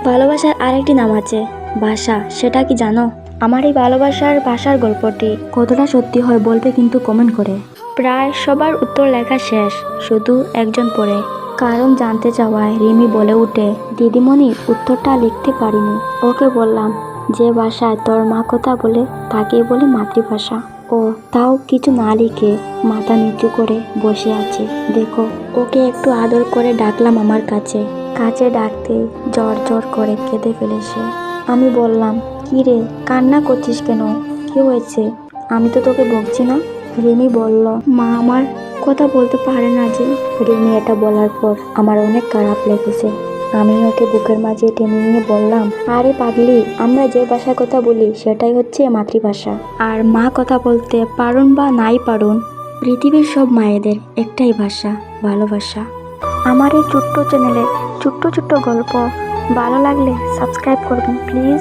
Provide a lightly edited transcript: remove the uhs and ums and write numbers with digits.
ভালোবাসার আরেকটি নাম আছে, ভাষা। সেটা কি জানো? আমার এই ভালোবাসার ভাষার গল্পটি কতটা সত্যি হয় বলবে কিন্তু কমেন্ট করে। প্রায় সবার উত্তর লেখা শেষ, শুধু একজন পড়ে। কারণ জানতে চাওয়ায় রিমি বলে উঠে, দিদিমণি উত্তরটা লিখতে পারিনি। ওকে বললাম, যে ভাষায় তোর মা কথা বলে তাকে বলে মাতৃভাষা। ও তাও কিছু না লিখে মাথা নিচু করে বসে আছে। দেখো, ওকে একটু আদর করে ডাকলাম আমার কাছে। কাছে ডাকতেই জ্বর জ্বর করে কেঁদে ফেলে সে। আমি বললাম, কি রে, কান্না করছিস কেন? কি হয়েছে? আমি তো তোকে বকছি না। রিমি বলল, মা আমার কথা বলতে পারে না যে। রিমি এটা বলার পর আমার অনেক খারাপ লেগেছে। আমি ওকে বুকের মাঝে টেনে নিয়ে বললাম, আরে পাগলি, আমরা যে ভাষার কথা বলি সেটাই হচ্ছে মাতৃভাষা। আর মা কথা বলতে পারুন বা নাই পারুন, পৃথিবীর সব মায়েদের একটাই ভাষা, ভালোবাসা। আমার এই ছোট্ট চ্যানেলে ছোট্ট ছোট্ট গল্প ভালো লাগলে সাবস্ক্রাইব করবেন প্লিজ।